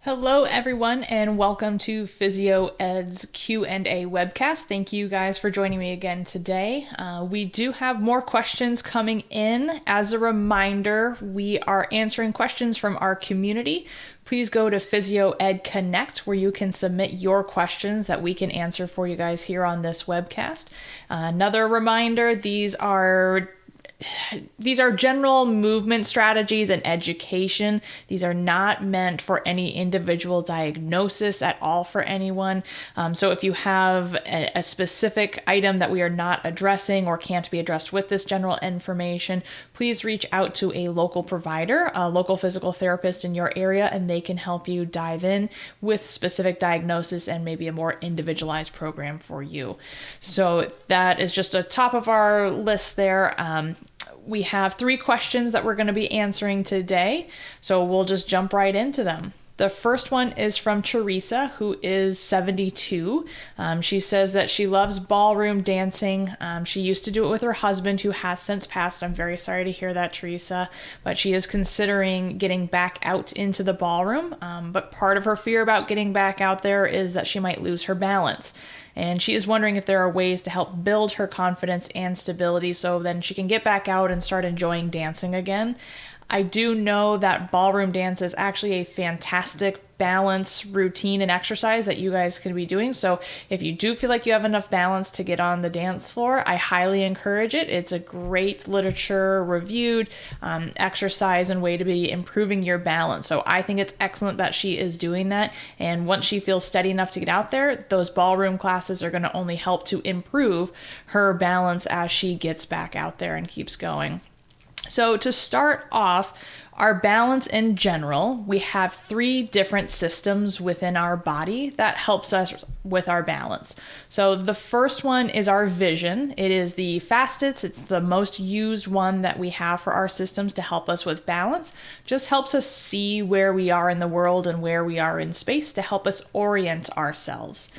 Hello everyone and welcome to Physio Ed's Q&A webcast. Thank you guys for joining me again today. We do have more questions coming in. As a reminder, we are answering questions from our community. Please go to Physio Ed Connect where you can submit your questions that we can answer for you guys here on this webcast. Another reminder, these are general movement strategies and education. These are not meant for any individual diagnosis at all for anyone. So if you have a specific item that we are not addressing or can't be addressed with this general information, please reach out to a local provider, a local physical therapist in your area, and they can help you dive in with specific diagnosis and maybe a more individualized program for you. So that is just a top of our list there. We have 3 questions that we're going to be answering today, so we'll just jump right into them. The first one is from Teresa, who is 72. She says that she loves ballroom dancing. She used to do it with her husband, who has since passed. I'm very sorry to hear that, Teresa, but she is considering getting back out into the ballroom. But part of her fear about getting back out there is that she might lose her balance. And she is wondering if there are ways to help build her confidence and stability so then she can get back out and start enjoying dancing again. I do know that ballroom dance is actually a fantastic balance routine and exercise that you guys can be doing. So if you do feel like you have enough balance to get on the dance floor, I highly encourage it. It's a great literature reviewed exercise and way to be improving your balance. So I think it's excellent that she is doing that. And once she feels steady enough to get out there, those ballroom classes are going to only help to improve her balance as she gets back out there and keeps going. So to start off, our balance in general, we have 3 different systems within our body that helps us with our balance. So the first one is our vision. It is the fastest, it's the most used one that we have for our systems to help us with balance. Just helps us see where we are in the world and where we are in space to help us orient ourselves.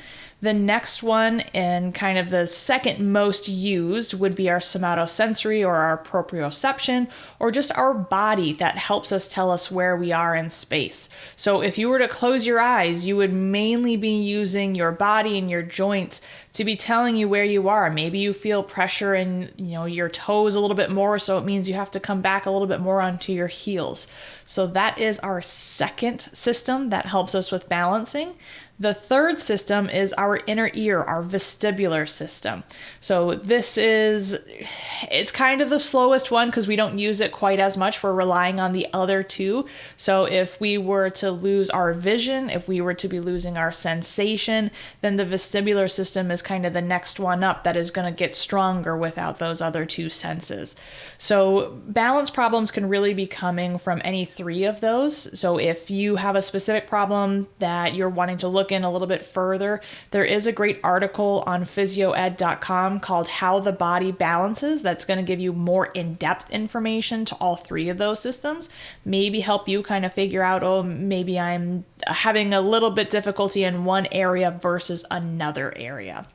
The next one, and kind of the second most used, would be our somatosensory or our proprioception, or just our body that helps us tell us where we are in space. So if you were to close your eyes, you would mainly be using your body and your joints to be telling you where you are. Maybe you feel pressure in, your toes a little bit more, so it means you have to come back a little bit more onto your heels. So that is our second system that helps us with balancing. The third system is our inner ear, our vestibular system. So it's kind of the slowest one because we don't use it quite as much. We're relying on the other 2. So if we were to lose our vision, if we were to be losing our sensation, then the vestibular system is kind of the next one up that is going to get stronger without those other 2 senses. So balance problems can really be coming from any 3 of those. So if you have a specific problem that you're wanting to look in a little bit further, there is a great article on physioed.com called How the Body Balances that's going to give you more in-depth information to all 3 of those systems. Maybe help you kind of figure out, maybe I'm having a little bit difficulty in one area versus another area.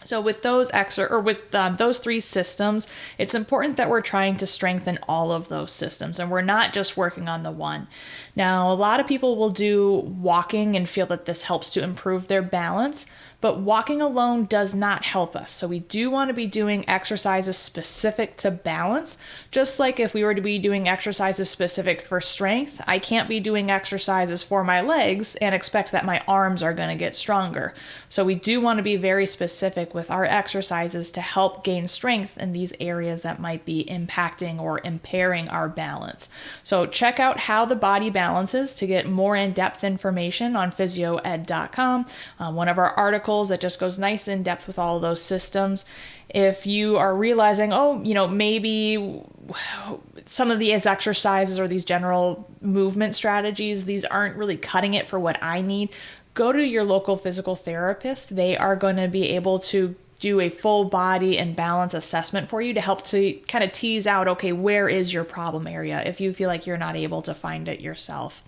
So with those those 3 systems, it's important that we're trying to strengthen all of those systems and we're not just working on the one. Now, a lot of people will do walking and feel that this helps to improve their balance, but walking alone does not help us. So we do want to be doing exercises specific to balance. Just like if we were to be doing exercises specific for strength, I can't be doing exercises for my legs and expect that my arms are going to get stronger. So we do want to be very specific with our exercises to help gain strength in these areas that might be impacting or impairing our balance. So check out How the Body Balances to get more in-depth information on physioed.com. One of our articles that just goes nice in depth with all of those systems. If you are realizing, maybe some of these exercises or these general movement strategies, these aren't really cutting it for what I need, go to your local physical therapist. They are going to be able to do a full body and balance assessment for you to help to kind of tease out, okay, where is your problem area if you feel like you're not able to find it yourself.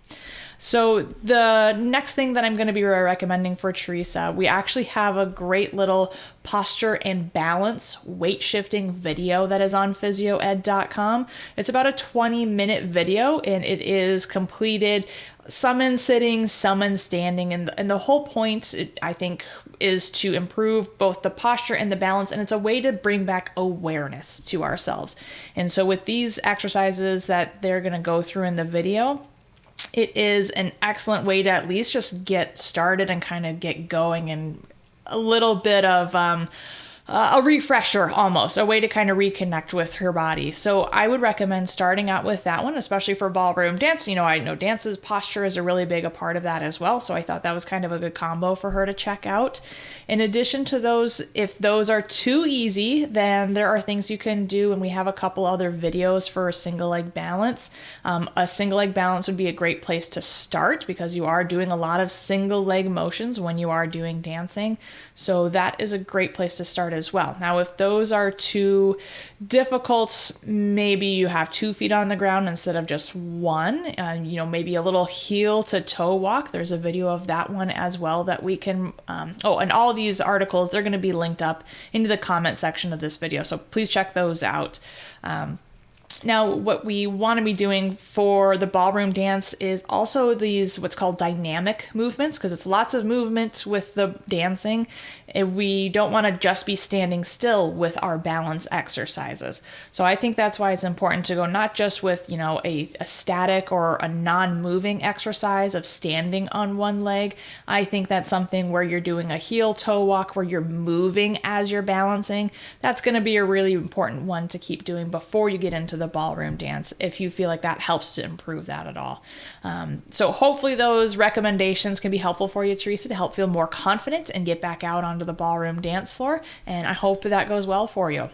So the next thing that I'm going to be recommending for Teresa, we actually have a great little posture and balance weight shifting video that is on physioed.com. It's about a 20-minute video and it is completed some in sitting, some in standing. And the whole point, I think, is to improve both the posture and the balance. And it's a way to bring back awareness to ourselves. And so with these exercises that they're going to go through in the video, it is an excellent way to at least just get started and kind of get going, and a little bit of a refresher, almost a way to kind of reconnect with her body. So I would recommend starting out with that one, especially for ballroom dance. I know dance's posture is a really big a part of that as well. So I thought that was kind of a good combo for her to check out. In addition to those, if those are too easy, then there are things you can do. And we have a couple other videos for a single leg balance. A single leg balance would be a great place to start because you are doing a lot of single leg motions when you are doing dancing. So that is a great place to start as well. Now, if those are too difficult, maybe you have 2 feet on the ground instead of just one, maybe a little heel to toe walk. There's a video of that one as well that we can, and all of these articles, they're going to be linked up into the comment section of this video. So please check those out. Now, what we want to be doing for the ballroom dance is also these what's called dynamic movements, because it's lots of movement with the dancing. And we don't want to just be standing still with our balance exercises. So I think that's why it's important to go not just with, a static or a non-moving exercise of standing on one leg. I think that's something where you're doing a heel toe walk where you're moving as you're balancing. That's going to be a really important one to keep doing before you get into the ballroom dance, if you feel like that helps to improve that at all. So hopefully those recommendations can be helpful for you, Teresa, to help feel more confident and get back out onto the ballroom dance floor. And I hope that goes well for you.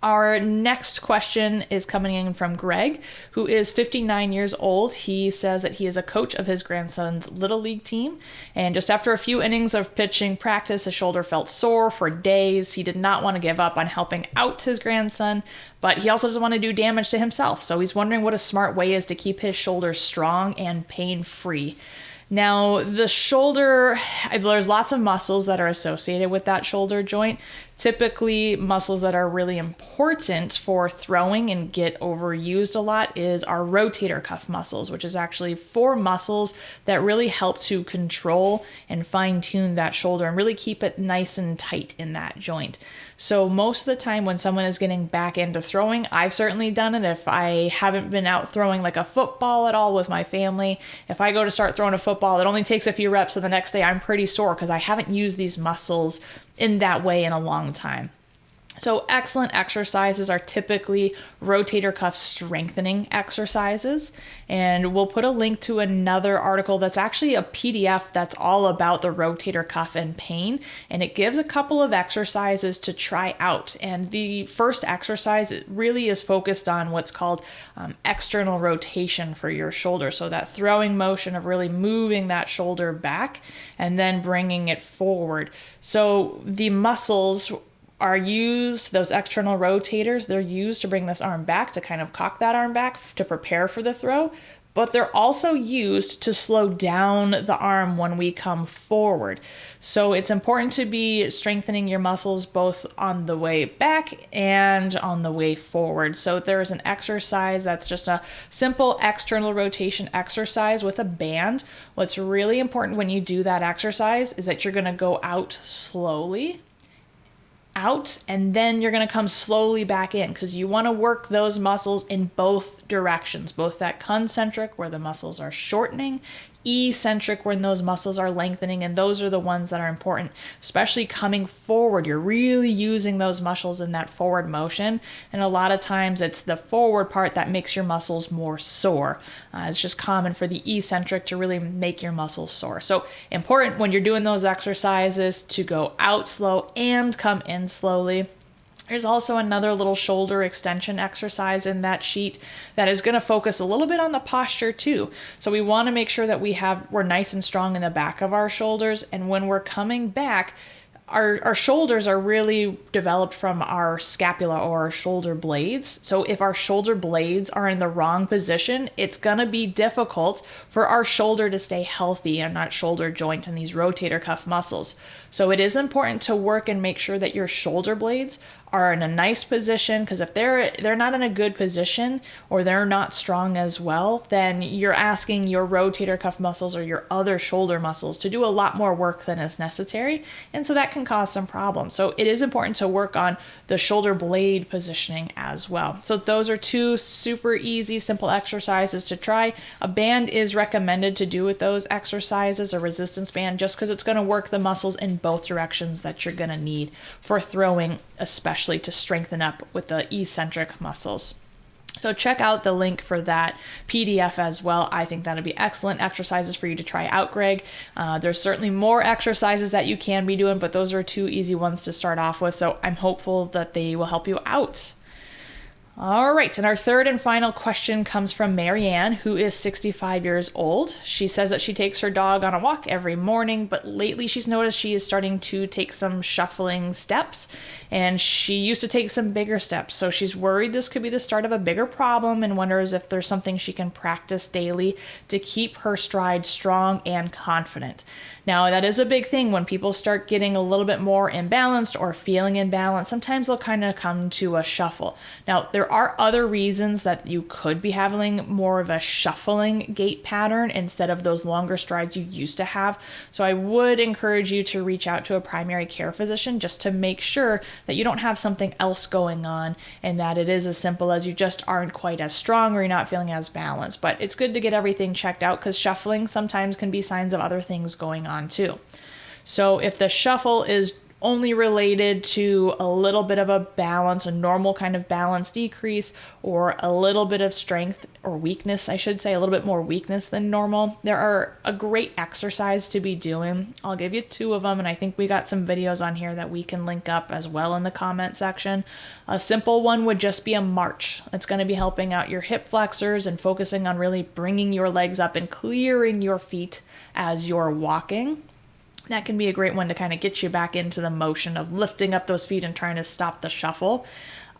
Our next question is coming in from Greg, who is 59 years old. He says that he is a coach of his grandson's Little League team. And just after a few innings of pitching practice, his shoulder felt sore for days. He did not want to give up on helping out his grandson, but he also doesn't want to do damage to himself. So he's wondering what a smart way is to keep his shoulder strong and pain-free. Now, the shoulder, there's lots of muscles that are associated with that shoulder joint. Typically, muscles that are really important for throwing and get overused a lot is our rotator cuff muscles, which is actually 4 muscles that really help to control and fine-tune that shoulder and really keep it nice and tight in that joint. So most of the time when someone is getting back into throwing, I've certainly done it. If I haven't been out throwing like a football at all with my family, if I go to start throwing a football, it only takes a few reps, and the next day I'm pretty sore because I haven't used these muscles in that way in a long time. So excellent exercises are typically rotator cuff strengthening exercises. And we'll put a link to another article that's actually a PDF that's all about the rotator cuff and pain. And it gives a couple of exercises to try out. And the first exercise, it really is focused on what's called external rotation for your shoulder. So that throwing motion of really moving that shoulder back and then bringing it forward. So the muscles are used, those external rotators, they're used to bring this arm back, to kind of cock that arm back to prepare for the throw, but they're also used to slow down the arm when we come forward. So it's important to be strengthening your muscles both on the way back and on the way forward. So there's an exercise that's just a simple external rotation exercise with a band. What's really important when you do that exercise is that you're going to go out slowly, out, and then you're going to come slowly back in, because you want to work those muscles in both directions, both that concentric where the muscles are shortening, eccentric when those muscles are lengthening, and those are the ones that are important, especially coming forward. You're really using those muscles in that forward motion, and a lot of times it's the forward part that makes your muscles more sore. It's just common for the eccentric to really make your muscles sore. So important when you're doing those exercises to go out slow and come in slowly. There's also another little shoulder extension exercise in that sheet that is going to focus a little bit on the posture too. So we want to make sure that we're nice and strong in the back of our shoulders. And when we're coming back, our shoulders are really developed from our scapula or our shoulder blades. So if our shoulder blades are in the wrong position, it's going to be difficult for our shoulder to stay healthy and that shoulder joint and these rotator cuff muscles. So it is important to work and make sure that your shoulder blades are in a nice position, because if they're not in a good position or they're not strong as well, then you're asking your rotator cuff muscles or your other shoulder muscles to do a lot more work than is necessary, and so that can cause some problems. So it is important to work on the shoulder blade positioning as well. So those are two super easy, simple exercises to try. A band is recommended to do with those exercises, a resistance band, just because it's going to work the muscles in both directions that you're going to need for throwing, especially to strengthen up with the eccentric muscles. So check out the link for that PDF as well. I think that'll be excellent exercises for you to try out, Greg. There's certainly more exercises that you can be doing, but those are two easy ones to start off with. So I'm hopeful that they will help you out. All right, and our third and final question comes from Marianne, who is 65 years old. She says that she takes her dog on a walk every morning, but lately she's noticed she is starting to take some shuffling steps, and she used to take some bigger steps. So she's worried this could be the start of a bigger problem and wonders if there's something she can practice daily to keep her stride strong and confident. Now, that is a big thing. When people start getting a little bit more imbalanced or feeling imbalanced, sometimes they'll kind of come to a shuffle. Now, there are other reasons that you could be having more of a shuffling gait pattern instead of those longer strides you used to have. So I would encourage you to reach out to a primary care physician just to make sure that you don't have something else going on and that it is as simple as you just aren't quite as strong or you're not feeling as balanced. But it's good to get everything checked out, because shuffling sometimes can be signs of other things going on too. So if the shuffle is only related to a little bit of a balance, a normal kind of balance decrease, or a little bit of strength or weakness, I should say, a little bit more weakness than normal, there are a great exercise to be doing. I'll give you two of them, and I think we got some videos on here that we can link up as well in the comment section. A simple one would just be a march. It's going to be helping out your hip flexors and focusing on really bringing your legs up and clearing your feet as you're walking. That can be a great one to kind of get you back into the motion of lifting up those feet and trying to stop the shuffle.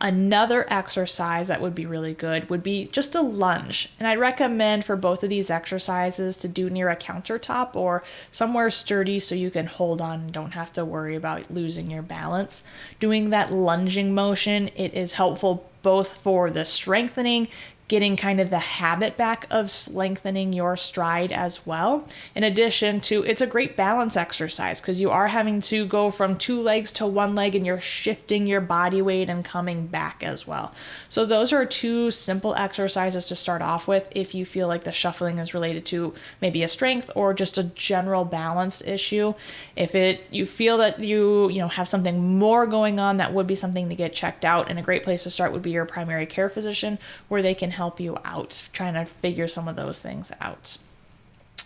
Another exercise that would be really good would be just a lunge. And I recommend for both of these exercises to do near a countertop or somewhere sturdy so you can hold on and don't have to worry about losing your balance. Doing that lunging motion, it is helpful both for the strengthening, getting kind of the habit back of lengthening your stride as well. In addition to, it's a great balance exercise because you are having to go from two legs to one leg and you're shifting your body weight and coming back as well. So those are two simple exercises to start off with if you feel like the shuffling is related to maybe a strength or just a general balance issue. If you feel that you have something more going on, that would be something to get checked out, and a great place to start would be your primary care physician, where they can help you out trying to figure some of those things out.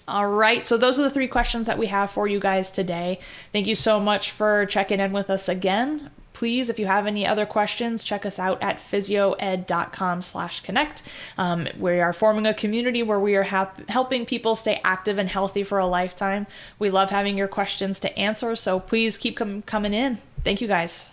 All right, so those are the three questions that we have for you guys today. Thank you so much for checking in with us again. Please, if you have any other questions, check us out at physioed.com/connect. We are forming a community where we are helping people stay active and healthy for a lifetime. We love having your questions to answer, so please keep coming in. Thank you guys.